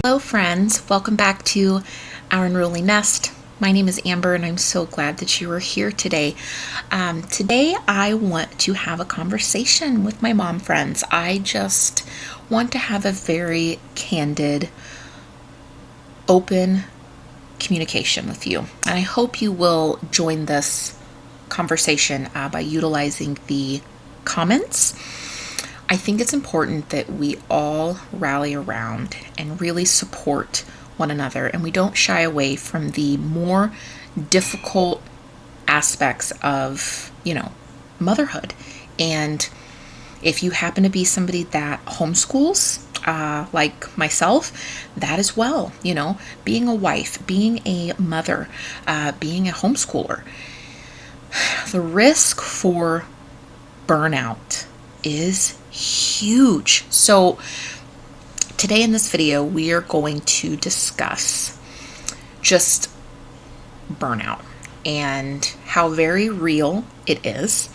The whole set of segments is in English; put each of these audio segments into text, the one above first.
Hello friends, welcome back to Our Unruly Nest. My name is Amber and I'm so glad that you are here today. Today I want to have a conversation with my mom friends. I just want to have a very candid, open communication with you. And I hope you will join this conversation by utilizing the comments. I think it's important that we all rally around and really support one another, and we don't shy away from the more difficult aspects of, motherhood. And if you happen to be somebody that homeschools, like myself, that as well, being a wife, being a mother, being a homeschooler, the risk for burnout is huge. So today in this video, we are going to discuss just burnout and how very real it is,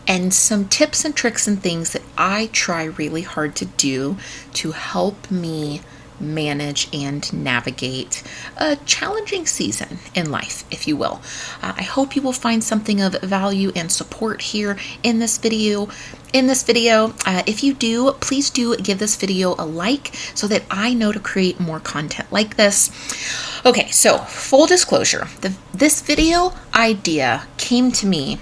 and some tips and tricks and things that I try really hard to do to help me manage and navigate a challenging season in life, if you will. I hope you will find something of value and support here in this video. If you do, please do give this video a like so that I know to create more content like this. Okay, so full disclosure, this video idea came to me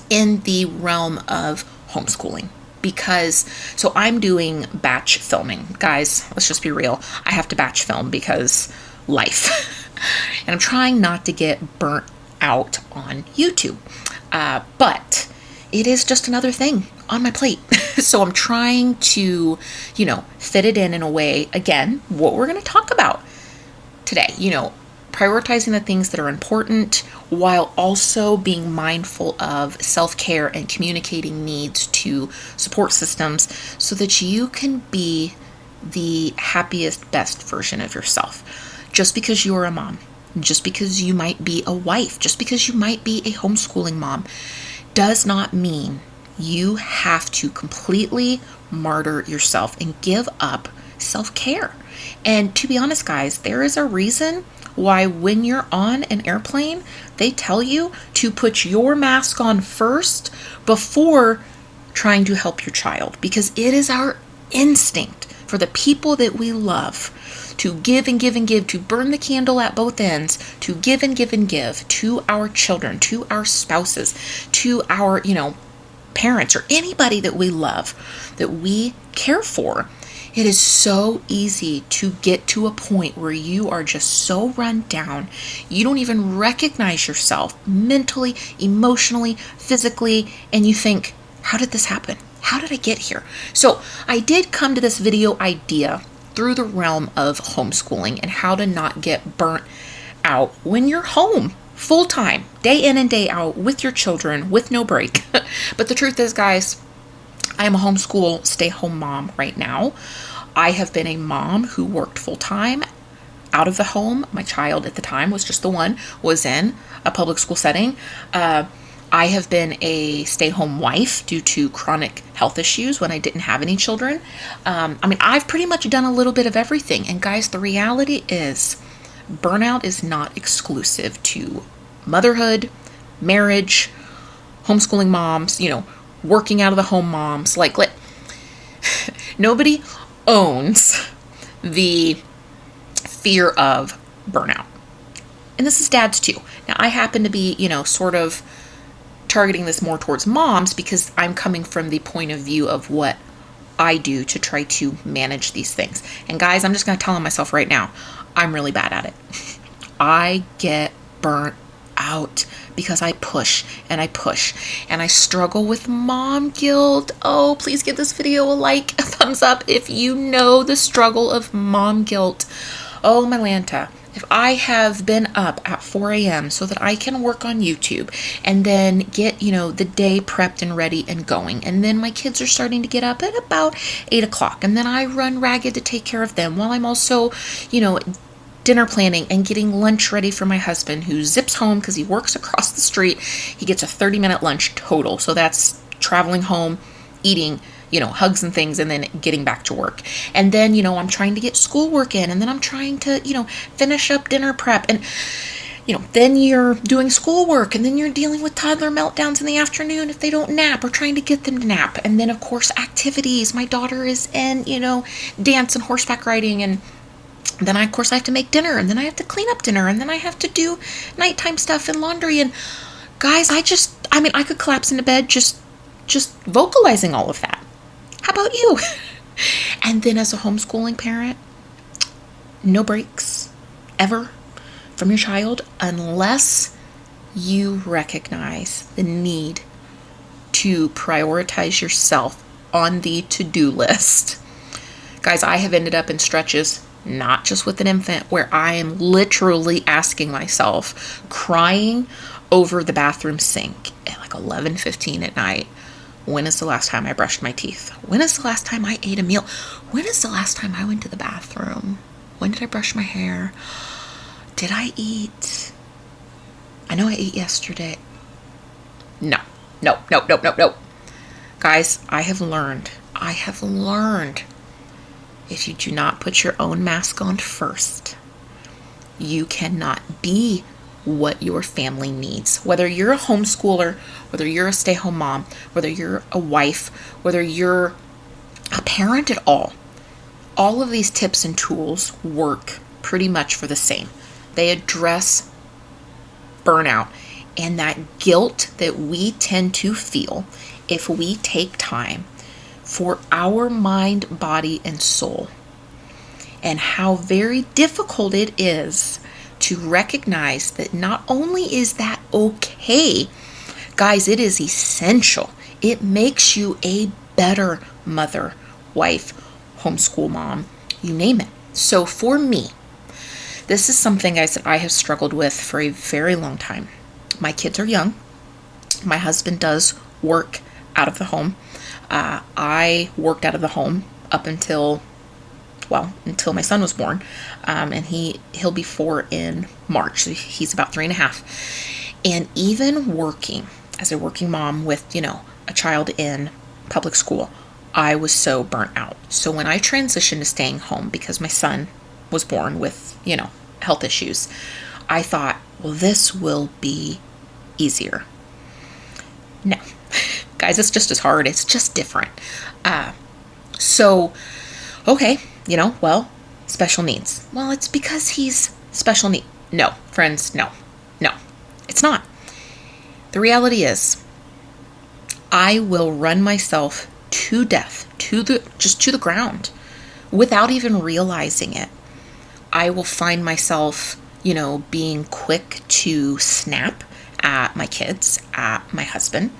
in the realm of homeschooling. So I'm doing batch filming. Guys, let's just be real. I have to batch film because life. And I'm trying not to get burnt out on YouTube. But it is just another thing on my plate. So I'm trying to, fit it in a way, again, what we're going to talk about today, prioritizing the things that are important while also being mindful of self-care and communicating needs to support systems so that you can be the happiest, best version of yourself. Just because you're a mom, just because you might be a wife, just because you might be a homeschooling mom, does not mean you have to completely martyr yourself and give up self-care. And to be honest, guys, there is a reason why when you're on an airplane, they tell you to put your mask on first before trying to help your child, because it is our instinct for the people that we love to give and give and give, to burn the candle at both ends, to give and give and give to our children, to our spouses, to our, parents, or anybody that we love, that we care for. It is so easy to get to a point where you are just so run down, you don't even recognize yourself mentally, emotionally, physically, and you think, how did this happen? How did I get here? So I did come to this video idea through the realm of homeschooling and how to not get burnt out when you're home full-time, day in and day out with your children with no break. But the truth is, guys, I am a homeschool stay-home mom right now. I have been a mom who worked full-time out of the home. My child at the time was just the one, was in a public school setting. I have been a stay-home wife due to chronic health issues when I didn't have any children. I've pretty much done a little bit of everything. And guys, the reality is burnout is not exclusive to motherhood, marriage, homeschooling moms, working out of the home moms. Nobody owns the fear of burnout. And this is dads too. Now, I happen to be, sort of targeting this more towards moms because I'm coming from the point of view of what I do to try to manage these things. And guys, I'm just going to tell myself right now, I'm really bad at it. I get burnt out because I push and I push and I struggle with mom guilt. Oh, please give this video a like, a thumbs up if you know the struggle of mom guilt. Oh, my Lanta. If I have been up at 4 a.m. so that I can work on YouTube and then get, the day prepped and ready and going, and then my kids are starting to get up at about 8 o'clock, and then I run ragged to take care of them while I'm also, dinner planning and getting lunch ready for my husband, who zips home because he works across the street. He gets a 30-minute lunch total. So that's traveling home, eating, hugs and things, and then getting back to work. And then, I'm trying to get schoolwork in, and then I'm trying to, finish up dinner prep. And, then you're doing schoolwork, and then you're dealing with toddler meltdowns in the afternoon if they don't nap, or trying to get them to nap. And then, of course, activities. My daughter is in, dance and horseback riding, and then I have to make dinner, and then I have to clean up dinner, and then I have to do nighttime stuff and laundry. And guys, I could collapse into bed just vocalizing all of that. How about you? And then as a homeschooling parent, no breaks ever from your child unless you recognize the need to prioritize yourself on the to-do list. Guys, I have ended up in stretches, not just with an infant, where I am literally asking myself, crying over the bathroom sink at like 11:15 at night, when is the last time I brushed my teeth? When is the last time I ate a meal? When is the last time I went to the bathroom? When did I brush my hair? Did I eat? I know I ate yesterday. No. Guys, I have learned, if you do not put your own mask on first, you cannot be what your family needs. Whether you're a homeschooler, whether you're a stay-home mom, whether you're a wife, whether you're a parent at all of these tips and tools work pretty much for the same. They address burnout and that guilt that we tend to feel if we take time for our mind, body, and soul, and how very difficult it is to recognize that not only is that okay, guys, it is essential. It makes you a better mother, wife, homeschool mom, you name it. So for me, this is something I have struggled with for a very long time. My kids are young. My husband does work out of the home. I worked out of the home up until my son was born. And he'll be 4 in March. So he's about 3.5. And even working as a working mom with, a child in public school, I was so burnt out. So when I transitioned to staying home because my son was born with, health issues, I thought, well, this will be easier. No, guys, it's just as hard. It's just different. Okay, special needs. Well, it's because he's special need. No, friends, no, it's not. The reality is, I will run myself to death, to the ground, without even realizing it. I will find myself, being quick to snap at my kids, at my husband.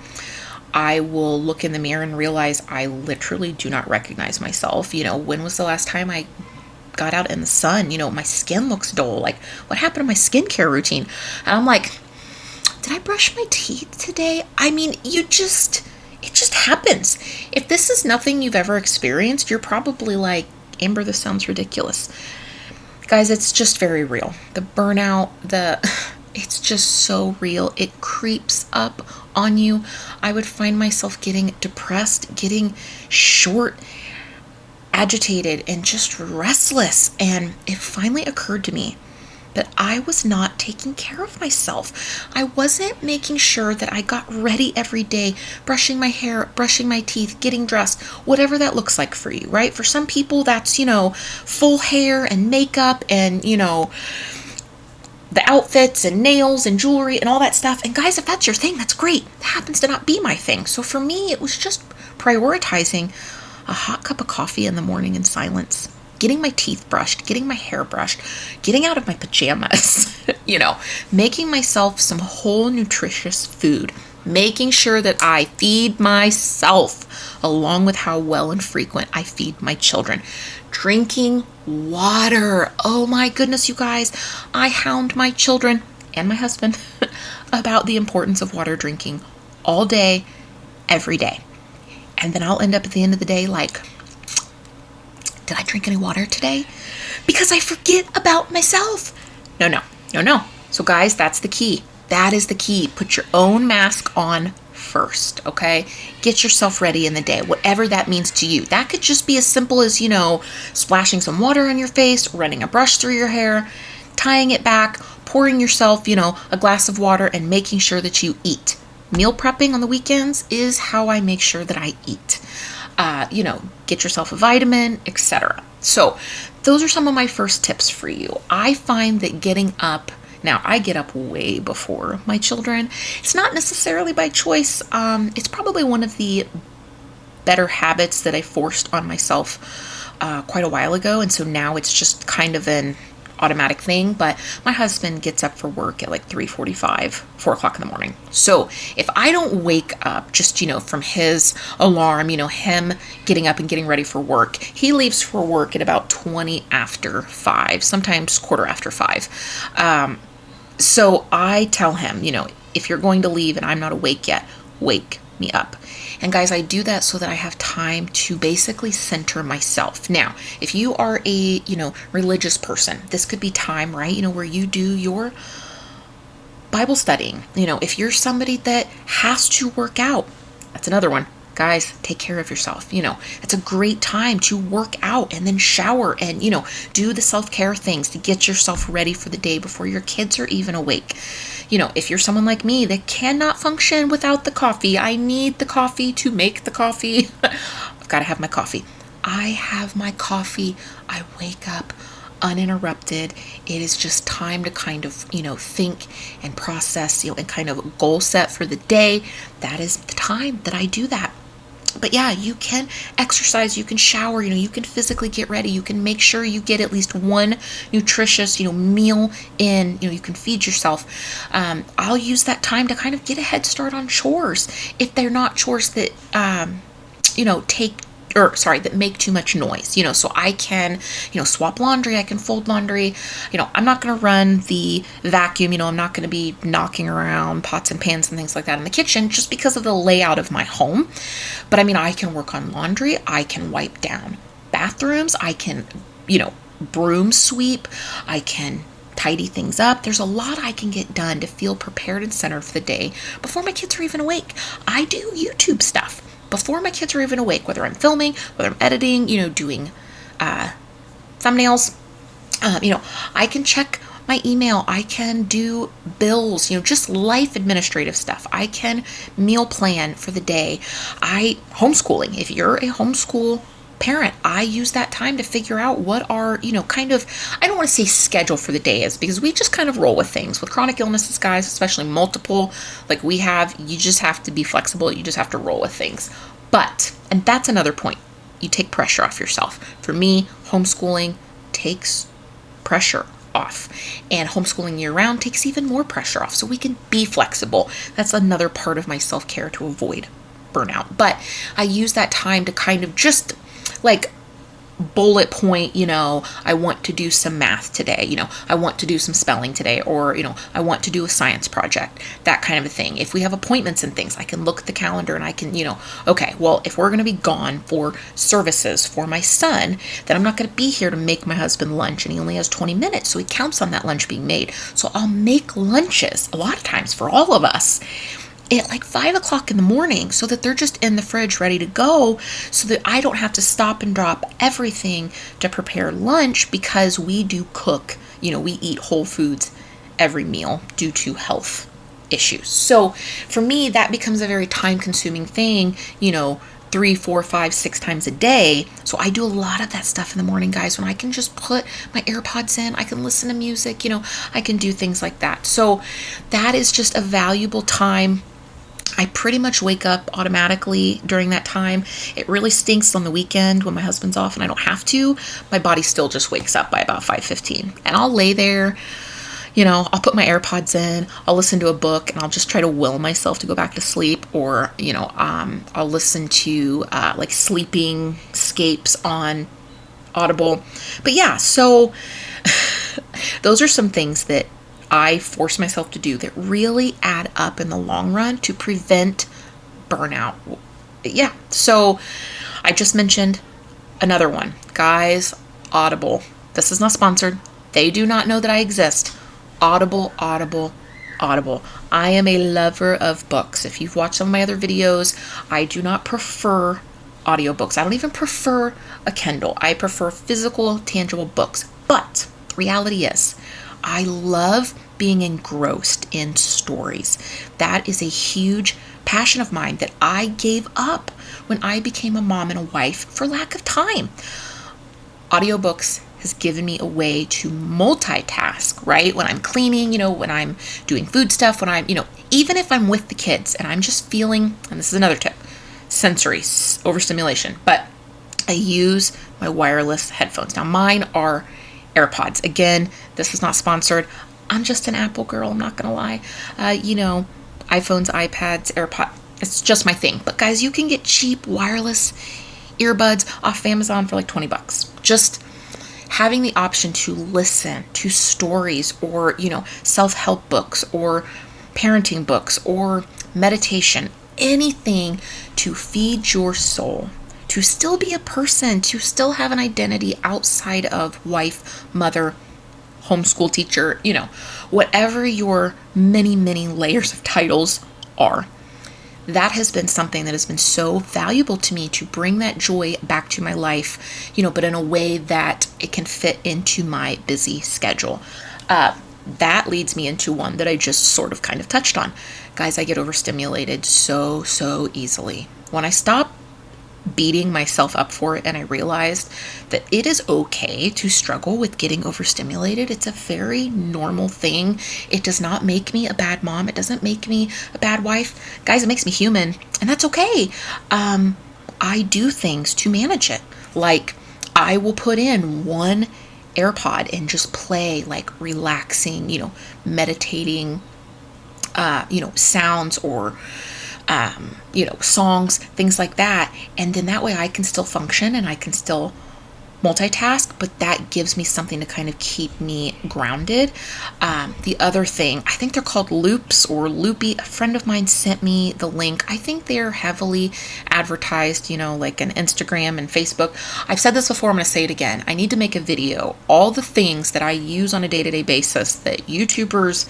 I will look in the mirror and realize I literally do not recognize myself. When was the last time I got out in the sun? My skin looks dull. Like, what happened to my skincare routine? And I'm like, did I brush my teeth today? I mean, it just happens. If this is nothing you've ever experienced, you're probably like, Amber, this sounds ridiculous. Guys, it's just very real. The burnout, it's just so real. It creeps up on you. I would find myself getting depressed, getting short, agitated, and just restless. And it finally occurred to me that I was not taking care of myself. I wasn't making sure that I got ready every day, brushing my hair, brushing my teeth, getting dressed, whatever that looks like for you, right? For some people, that's, full hair and makeup and, the outfits and nails and jewelry and all that stuff. And guys, if that's your thing, that's great. That happens to not be my thing. So for me, it was just prioritizing a hot cup of coffee in the morning in silence, getting my teeth brushed, getting my hair brushed, getting out of my pajamas, making myself some whole nutritious food, making sure that I feed myself along with how well and frequent I feed my children. Drinking water. Oh my goodness, you guys. I hound my children and my husband about the importance of water drinking all day, every day. And then I'll end up at the end of the day like, did I drink any water today? Because I forget about myself. No. So guys, that's the key. That is the key. Put your own mask on first. first, okay? Get yourself ready in the day, whatever that means to you. That could just be as simple as, splashing some water on your face, running a brush through your hair, tying it back, pouring yourself, a glass of water, and making sure that you eat. Meal prepping on the weekends is how I make sure that I eat. Get yourself a vitamin, etc. So those are some of my first tips for you. I find that getting up, now I get up way before my children. It's not necessarily by choice. It's probably one of the better habits that I forced on myself quite a while ago. And so now it's just kind of an automatic thing. But my husband gets up for work at like 3:45, 4 o'clock in the morning. So if I don't wake up just, from his alarm, him getting up and getting ready for work, he leaves for work at about 20 after 5, sometimes quarter after 5. So I tell him, if you're going to leave and I'm not awake yet, wake me up. And guys, I do that so that I have time to basically center myself. Now, if you are a, religious person, this could be time, right? Where you do your Bible studying. If you're somebody that has to work out, that's another one. Guys, take care of yourself. It's a great time to work out and then shower and, do the self-care things to get yourself ready for the day before your kids are even awake. If you're someone like me that cannot function without the coffee, I need the coffee to make the coffee. I've got to have my coffee. I have my coffee. I wake up uninterrupted. It is just time to kind of, think and process, and kind of goal set for the day. That is the time that I do that. But yeah, you can exercise, you can shower, you can physically get ready, you can make sure you get at least one nutritious, meal in, you can feed yourself. I'll use that time to kind of get a head start on chores if they're not chores that, that make too much noise, so I can, swap laundry, I can fold laundry, I'm not going to run the vacuum, I'm not going to be knocking around pots and pans and things like that in the kitchen just because of the layout of my home. But I can work on laundry, I can wipe down bathrooms, I can, broom sweep, I can tidy things up. There's a lot I can get done to feel prepared and centered for the day before my kids are even awake. I do YouTube stuff before my kids are even awake, whether I'm filming, whether I'm editing, doing thumbnails. I can check my email. I can do bills, just life administrative stuff. I can meal plan for the day. Homeschooling. If you're a homeschool parent, I use that time to figure out what our, kind of, I don't want to say schedule for the day is, because we just kind of roll with things. With chronic illnesses, guys, especially multiple, like we have, you just have to be flexible. You just have to roll with things. But, and that's another point, you take pressure off yourself. For me, homeschooling takes pressure off. And homeschooling year-round takes even more pressure off. So we can be flexible. That's another part of my self-care to avoid burnout. But I use that time to kind of just like bullet point, I want to do some math today, I want to do some spelling today, or, I want to do a science project, that kind of a thing. If we have appointments and things, I can look at the calendar and I can, okay, well, if we're going to be gone for services for my son, then I'm not going to be here to make my husband lunch, and he only has 20 minutes, so he counts on that lunch being made. So I'll make lunches a lot of times for all of us at like 5 o'clock in the morning, so that they're just in the fridge ready to go, so that I don't have to stop and drop everything to prepare lunch, because we do cook, we eat whole foods every meal due to health issues. So for me, that becomes a very time consuming thing, 3, 4, 5, 6 times a day. So I do a lot of that stuff in the morning, guys, when I can just put my AirPods in, I can listen to music, I can do things like that. So that is just a valuable time. I pretty much wake up automatically during that time. It really stinks on the weekend when my husband's off and I don't have to. My body still just wakes up by about 5:15. And I'll lay there, I'll put my AirPods in, I'll listen to a book, and I'll just try to will myself to go back to sleep. Or, I'll listen to like sleeping scapes on Audible. But yeah, so those are some things that I force myself to do that really add up in the long run to prevent burnout. Yeah, so I just mentioned another one. Guys, Audible. This is not sponsored. They do not know that I exist. Audible Audible. I am a lover of books. If you've watched some of my other videos, I do not prefer audiobooks. I don't even prefer a Kindle. I prefer physical, tangible books. But reality is, I love being engrossed in stories. That is a huge passion of mine that I gave up when I became a mom and a wife for lack of time. Audiobooks has given me a way to multitask, right? When I'm cleaning, when I'm doing food stuff, when I'm, even if I'm with the kids and I'm just feeling, and this is another tip, sensory overstimulation, but I use my wireless headphones. Now mine are AirPods. Again, this is not sponsored. I'm just an Apple girl, I'm not gonna lie. iPhones, iPads, AirPods, it's just my thing. But guys, you can get cheap wireless earbuds off Amazon for like $20. Just having the option to listen to stories or, self-help books or parenting books or meditation, anything to feed your soul, to still be a person, to still have an identity outside of wife, mother, homeschool teacher, whatever your many, many layers of titles are. That has been something that has been so valuable to me to bring that joy back to my life, but in a way that it can fit into my busy schedule. That leads me into one that I just sort of kind of touched on. Guys, I get overstimulated so easily. When I stop beating myself up for it and I realized that it is okay to struggle with getting overstimulated. It's a very normal thing. It does not make me a bad mom. It doesn't make me a bad wife. Guys, it makes me human, and that's okay. I do things to manage it. Like I will put in one AirPod and just play like relaxing, meditating, sounds or songs, things like that. And then that way I can still function and I can still multitask, but that gives me something to kind of keep me grounded. The other thing, I think they're called Loops or Loopy. A friend of mine sent me the link. I think they're heavily advertised, like on Instagram and Facebook. I've said this before, I'm going to say it again. I need to make a video. All the things that I use on a day-to-day basis that YouTubers,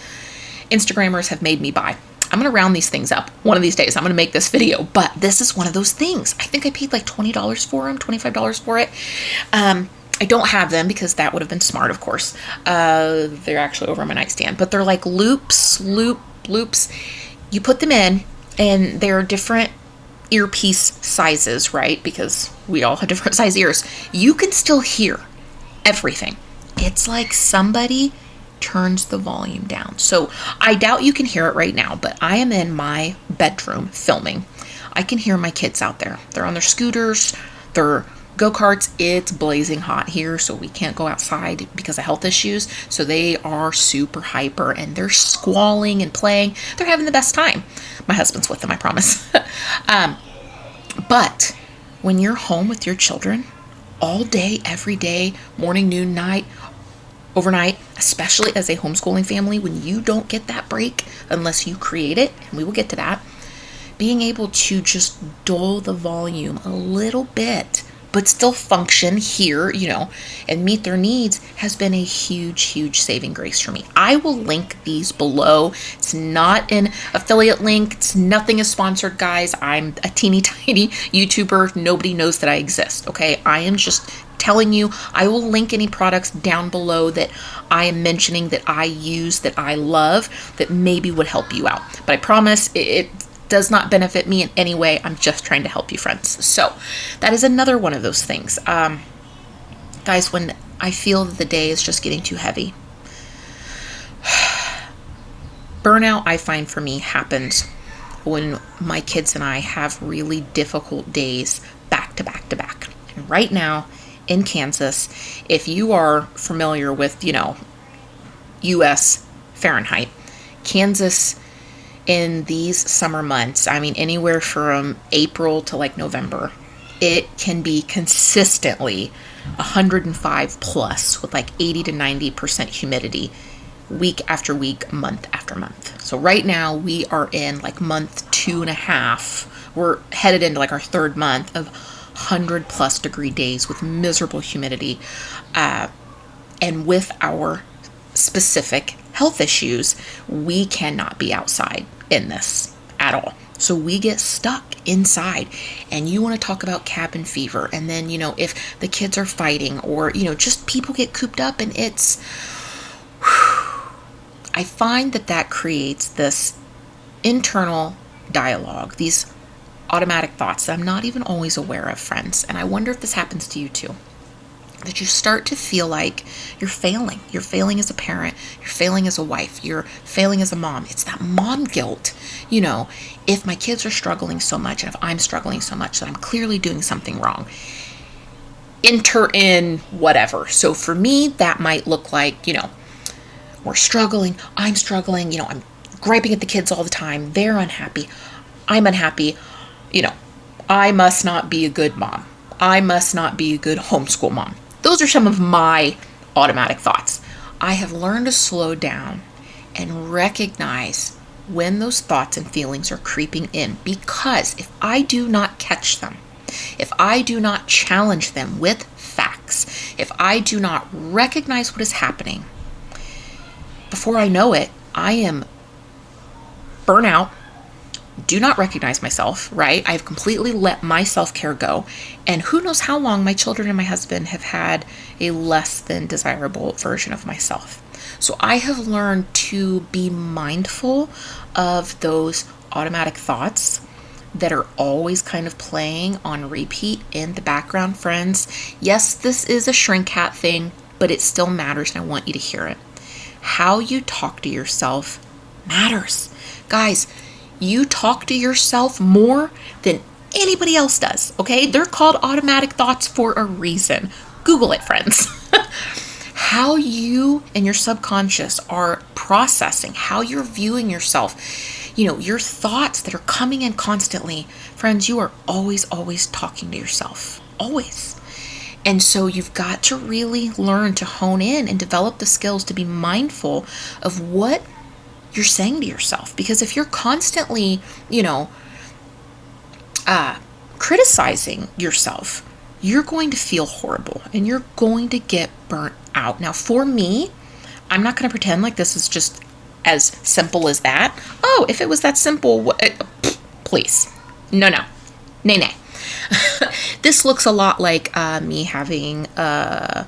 Instagrammers have made me buy. I'm going to round these things up. One of these days, I'm going to make this video, but this is one of those things. I think I paid like $20 for them, $25 for it. I don't have them because that would have been smart, of course. They're actually over my nightstand, but they're like loops. You put them in and they're different earpiece sizes, right? Because we all have different size ears. You can still hear everything. It's like somebody turns the volume down. So I doubt you can hear it right now, but I am in my bedroom filming. I can hear my kids out there. They're on their scooters, their go-karts. It's blazing hot here, so we can't go outside because of health issues. So they are super hyper and they're squalling and playing. They're having the best time. My husband's with them, I promise. But when you're home with your children all day, every day, morning, noon, night, overnight, especially as a homeschooling family, when you don't get that break unless you create it, and we will get to that, being able to just dull the volume a little bit, but still function here, and meet their needs has been a huge saving grace for me. I will link these below. It's not an affiliate link. Nothing is sponsored, guys. I'm a teeny tiny YouTuber. Nobody knows that I exist, okay? I am just telling you. I will link any products down below that I am mentioning that I use, that I love, that maybe would help you out. But I promise it does not benefit me in any way. I'm just trying to help you, friends. So that is another one of those things. Guys, when I feel that the day is just getting too heavy, burnout, I find for me, happens when my kids and I have really difficult days back to back to back. And right now in Kansas, if you are familiar with, U.S. Fahrenheit, Kansas in these summer months, anywhere from April to like November, it can be consistently 105 plus with like 80 to 90% humidity week after week, month after month. So right now we are in like month 2.5. We're headed into like our third month of 100 plus degree days with miserable humidity, and with our specific health issues, we cannot be outside in this at all. So we get stuck inside, and you want to talk about cabin fever. And then, if the kids are fighting, or, just people get cooped up, and I find that creates this internal dialogue, these automatic thoughts that I'm not even always aware of, friends. And I wonder if this happens to you too. That you start to feel like you're failing. You're failing as a parent. You're failing as a wife. You're failing as a mom. It's that mom guilt. If my kids are struggling so much, and if I'm struggling so much, that I'm clearly doing something wrong. Enter in whatever. So for me, that might look like, we're struggling. I'm struggling. I'm griping at the kids all the time. They're unhappy. I'm unhappy. I must not be a good mom. I must not be a good homeschool mom. Those are some of my automatic thoughts. I have learned to slow down and recognize when those thoughts and feelings are creeping in, because if I do not catch them, if I do not challenge them with facts, if I do not recognize what is happening, before I know it, I am burnout, do not recognize myself, right? I've completely let my self-care go. And who knows how long my children and my husband have had a less than desirable version of myself. So I have learned to be mindful of those automatic thoughts that are always kind of playing on repeat in the background, friends. Yes, this is a shrink hat thing, but it still matters, and I want you to hear it. How you talk to yourself matters. Guys, you talk to yourself more than anybody else does, okay? They're called automatic thoughts for a reason. Google it, friends. How you and your subconscious are processing, how you're viewing yourself, your thoughts that are coming in constantly. Friends, you are always talking to yourself. Always. And so you've got to really learn to hone in and develop the skills to be mindful of what you're saying to yourself. Because if you're constantly, criticizing yourself, you're going to feel horrible and you're going to get burnt out. Now, for me, I'm not going to pretend like this is just as simple as that. Oh, if it was that simple, please. No. Nay. This looks a lot like me having a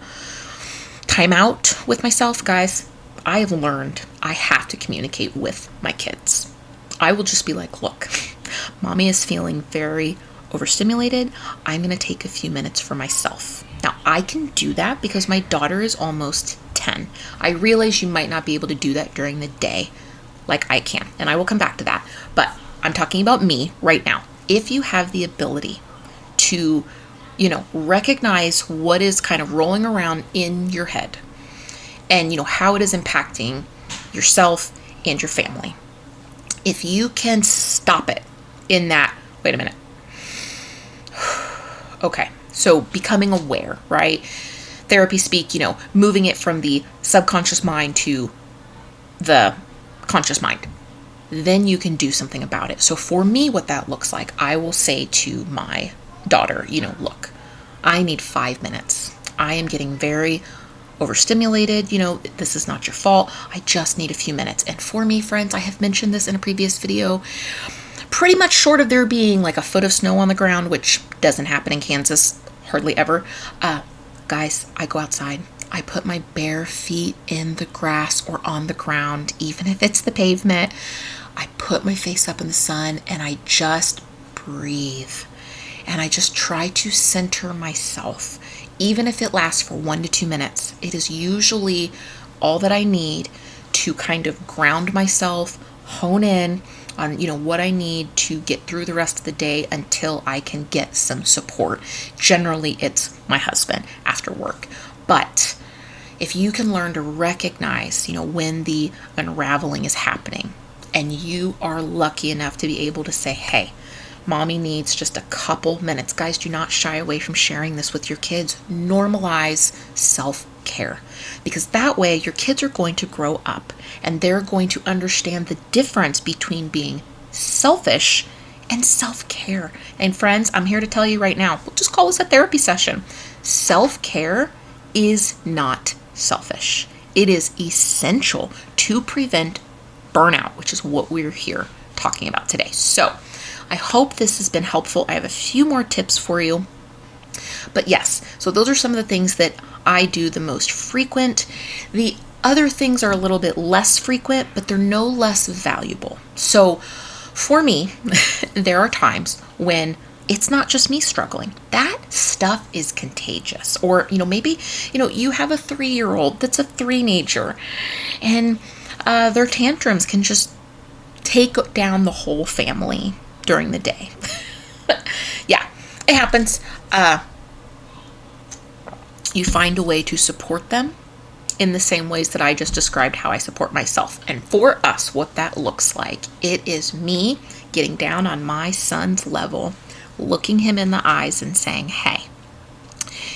timeout with myself, guys. I have learned I have to communicate with my kids. I will just be like, look, mommy is feeling very overstimulated. I'm going to take a few minutes for myself. Now, I can do that because my daughter is almost 10. I realize you might not be able to do that during the day like I can, and I will come back to that. But I'm talking about me right now. If you have the ability to, recognize what is kind of rolling around in your head, and how it is impacting yourself and your family. If you can stop it in that, wait a minute. Okay, so becoming aware, right? Therapy speak, moving it from the subconscious mind to the conscious mind. Then you can do something about it. So for me, what that looks like, I will say to my daughter, look, I need 5 minutes. I am getting very overstimulated. This is not your fault. I just need a few minutes. And for me, friends, I have mentioned this in a previous video, pretty much short of there being like a foot of snow on the ground, which doesn't happen in Kansas hardly ever. Guys, I go outside. I put my bare feet in the grass or on the ground, even if it's the pavement. I put my face up in the sun and I just breathe. And I just try to center myself. Even if it lasts for 1 to 2 minutes, it is usually all that I need to kind of ground myself, hone in on, what I need to get through the rest of the day until I can get some support. Generally, it's my husband after work. But if you can learn to recognize, when the unraveling is happening, and you are lucky enough to be able to say, hey, mommy needs just a couple minutes. Guys, do not shy away from sharing this with your kids. Normalize self-care, because that way your kids are going to grow up and they're going to understand the difference between being selfish and self-care. And friends, I'm here to tell you right now, we'll just call this a therapy session. Self-care is not selfish. It is essential to prevent burnout, which is what we're here talking about today. So I hope this has been helpful. I have a few more tips for you. But yes, so those are some of the things that I do the most frequent. The other things are a little bit less frequent, but they're no less valuable. So for me, there are times when it's not just me struggling. That stuff is contagious. Or, maybe, you have a 3-year-old that's a three-nager, and their tantrums can just take down the whole family during the day. Yeah, it happens. You find a way to support them in the same ways that I just described how I support myself. And for us, what that looks like, it is me getting down on my son's level, looking him in the eyes and saying, hey,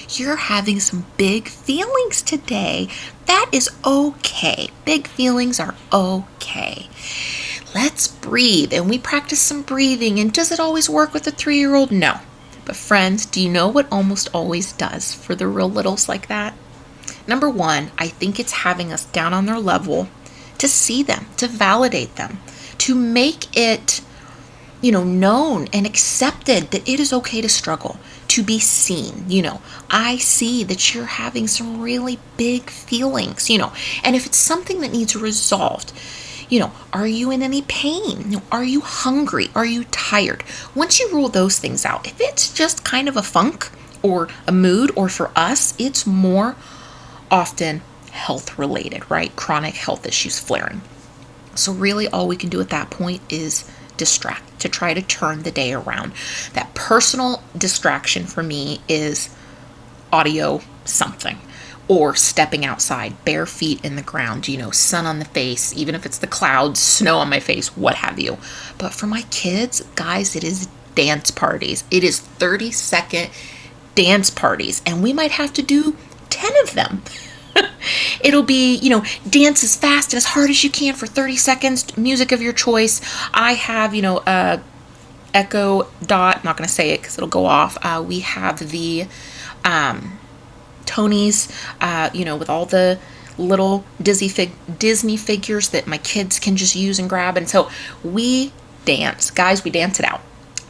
you're having some big feelings today. That is okay. Big feelings are okay. Let's breathe. And we practice some breathing. And does it always work with a 3-year-old? No. But friends, do you know what almost always does for the real littles like that? Number one, I think it's having us down on their level to see them, to validate them, to make it, known and accepted that it is okay to struggle, to be seen. I see that you're having some really big feelings, and if it's something that needs resolved, are you in any pain? Are you hungry? Are you tired? Once you rule those things out, if it's just kind of a funk or a mood, or for us, it's more often health related, right? Chronic health issues flaring. So really all we can do at that point is distract, to try to turn the day around. That personal distraction for me is audio something, or stepping outside, bare feet in the ground, sun on the face, even if it's the clouds, snow on my face, what have you. But for my kids, guys, it is dance parties. It is 30-second dance parties, and we might have to do 10 of them. It'll be, dance as fast and as hard as you can for 30 seconds, music of your choice. I have, Echo Dot, I'm not going to say it because it'll go off. We have the Tony's, with all the little Disney figures that my kids can just use and grab. And so we dance. Guys, we dance it out.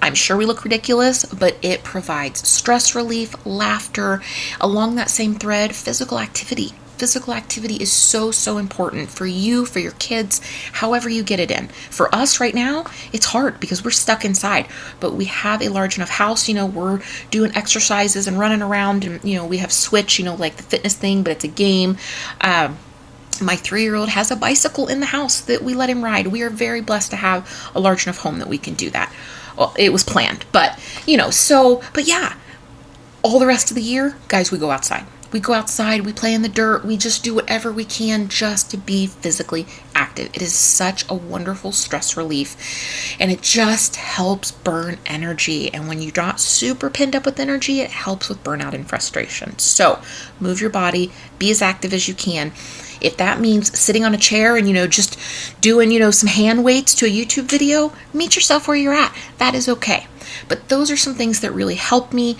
I'm sure we look ridiculous, but it provides stress relief, laughter. Along that same thread, physical activity. Physical activity is so, so important for you, for your kids, however you get it in. For us right now, it's hard because we're stuck inside, but we have a large enough house, we're doing exercises and running around, and, we have Switch, like the fitness thing, but it's a game. My 3-year-old has a bicycle in the house that we let him ride. We are very blessed to have a large enough home that we can do that. Well, it was planned, but, but yeah, all the rest of the year, guys, we go outside. We go outside, we play in the dirt, we just do whatever we can just to be physically active. It is such a wonderful stress relief, and it just helps burn energy. And when you're not super pinned up with energy, it helps with burnout and frustration. So move your body, be as active as you can. If that means sitting on a chair and, just doing, some hand weights to a YouTube video, meet yourself where you're at. That is okay. But those are some things that really help me.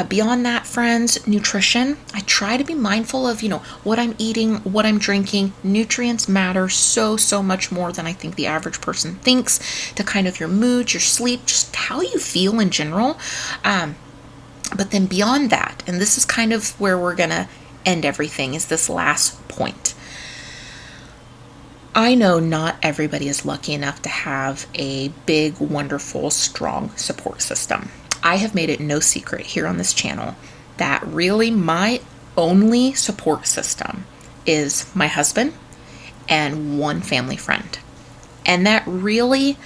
Beyond that, friends, nutrition. I try to be mindful of, what I'm eating, what I'm drinking. Nutrients matter so, so much more than I think the average person thinks to kind of your mood, your sleep, just how you feel in general. But then beyond that, and this is kind of where we're going to end everything, is this last point. I know not everybody is lucky enough to have a big, wonderful, strong support system. I have made it no secret here on this channel that really my only support system is my husband and one family friend. And that really,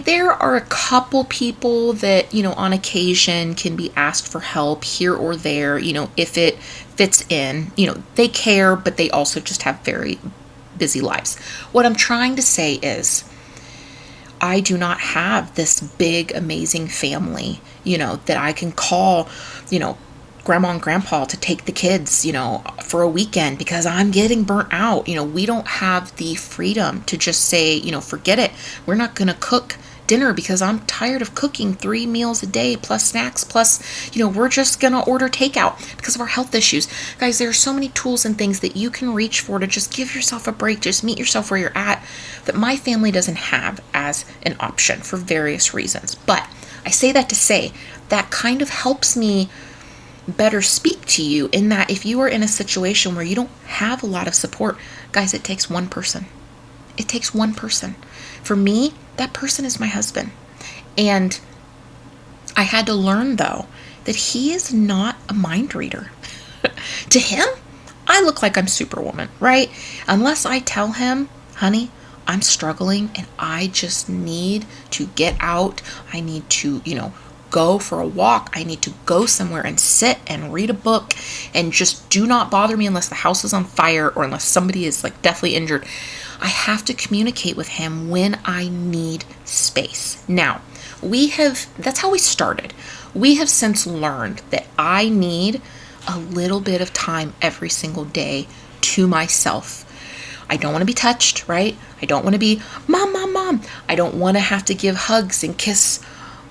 there are a couple people that, on occasion can be asked for help here or there, if it fits in, they care, but they also just have very busy lives. What I'm trying to say is I do not have this big, amazing family, that I can call, grandma and grandpa to take the kids, for a weekend because I'm getting burnt out. We don't have the freedom to just say, forget it. We're not going to cook dinner because I'm tired of cooking 3 meals a day plus snacks plus, we're just going to order takeout because of our health issues. Guys, there are so many tools and things that you can reach for to just give yourself a break, just meet yourself where you're at, that my family doesn't have as an option for various reasons. But I say that to say that kind of helps me better speak to you in that if you are in a situation where you don't have a lot of support, guys, it takes one person. It takes one person. For me, that person is my husband. And I had to learn, though, that he is not a mind reader. To him, I look like I'm Superwoman, right? Unless I tell him, honey, I'm struggling and I just need to get out. I need to, go for a walk. I need to go somewhere and sit and read a book and just do not bother me unless the house is on fire or unless somebody is like deathly injured. I have to communicate with him when I need space. Now, that's how we started. We have since learned that I need a little bit of time every single day to myself. I don't want to be touched, right? I don't want to be mom, mom, mom. I don't want to have to give hugs and kiss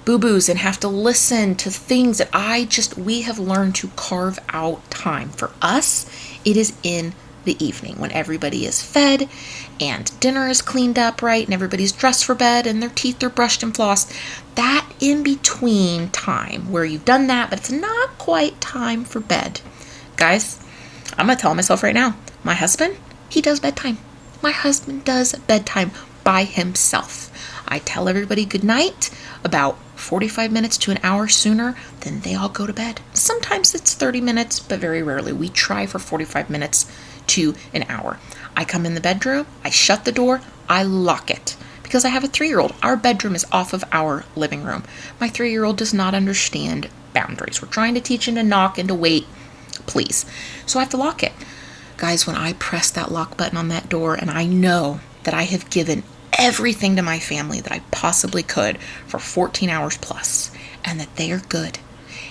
boo-boos and have to listen to things that we have learned to carve out time. For us, it is in the evening when everybody is fed and dinner is cleaned up, right? And everybody's dressed for bed and their teeth are brushed and flossed. That in between time where you've done that, but it's not quite time for bed. Guys, I'm going to tell myself right now, my husband, he does bedtime. My husband does bedtime by himself. I tell everybody good night about 45 minutes to an hour sooner than they all go to bed. Sometimes it's 30 minutes, but very rarely. We try for 45 minutes to an hour. I come in the bedroom, I shut the door, I lock it. Because I have a 3-year-old. Our bedroom is off of our living room. My 3-year-old does not understand boundaries. We're trying to teach him to knock and to wait, please. So I have to lock it. Guys, when I press that lock button on that door and I know that I have given everything to my family that I possibly could for 14 hours plus, and that they are good,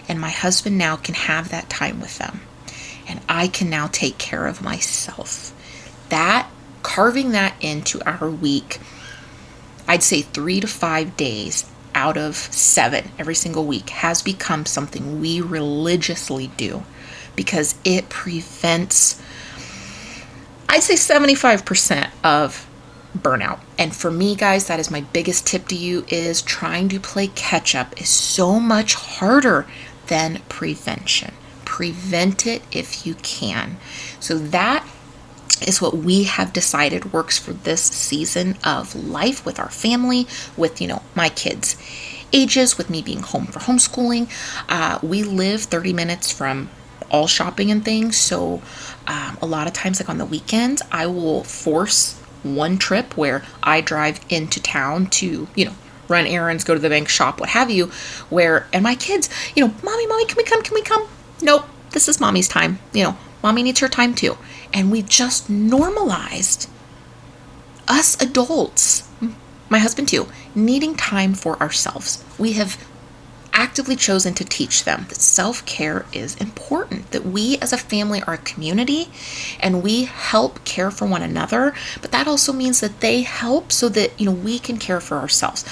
and my husband now can have that time with them, and I can now take care of myself. That, carving that into our week, I'd say 3 to 5 days out of 7 every single week has become something we religiously do because it prevents, I'd say 75% of burnout. And for me, guys, that is my biggest tip to you, is trying to play catch up is so much harder than prevention. Prevent it if you can. So that is what we have decided works for this season of life with our family, with, my kids' ages, with me being home for homeschooling. We live 30 minutes from all shopping and things. So a lot of times, like on the weekends, I will force one trip where I drive into town to, run errands, go to the bank, shop, what have you, and my kids, mommy, can we come? Nope, this is mommy's time. Mommy needs her time too. And we've just normalized us adults, my husband too, needing time for ourselves. We have actively chosen to teach them that self-care is important, that we as a family are a community and we help care for one another, but that also means that they help so that, we can care for ourselves.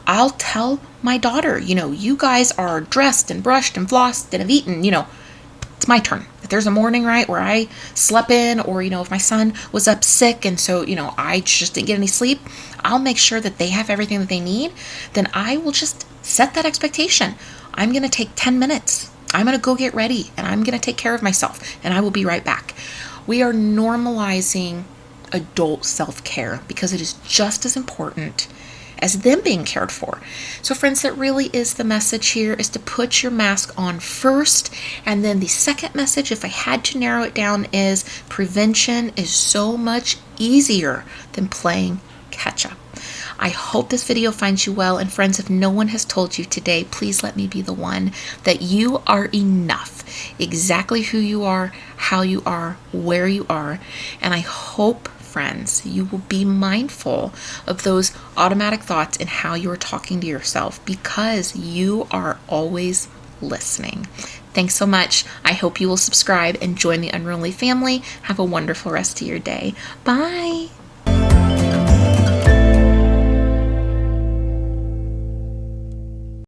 I'll tell my daughter, you guys are dressed and brushed and flossed and have eaten, it's my turn. If there's a morning, right, where I slept in, or, if my son was up sick and so, I just didn't get any sleep, I'll make sure that they have everything that they need. Then I will just set that expectation. I'm going to take 10 minutes. I'm going to go get ready and I'm going to take care of myself and I will be right back. We are normalizing adult self-care because it is just as important as them being cared for. So friends, that really is the message here, is to put your mask on first. And then the second message, if I had to narrow it down, is prevention is so much easier than playing catch up. I hope this video finds you well. And friends, if no one has told you today, please let me be the one, that you are enough, exactly who you are, how you are, where you are. And I hope, friends, you will be mindful of those automatic thoughts and how you are talking to yourself, because you are always listening. Thanks so much. I hope you will subscribe and join the Unruly family. Have a wonderful rest of your day. Bye.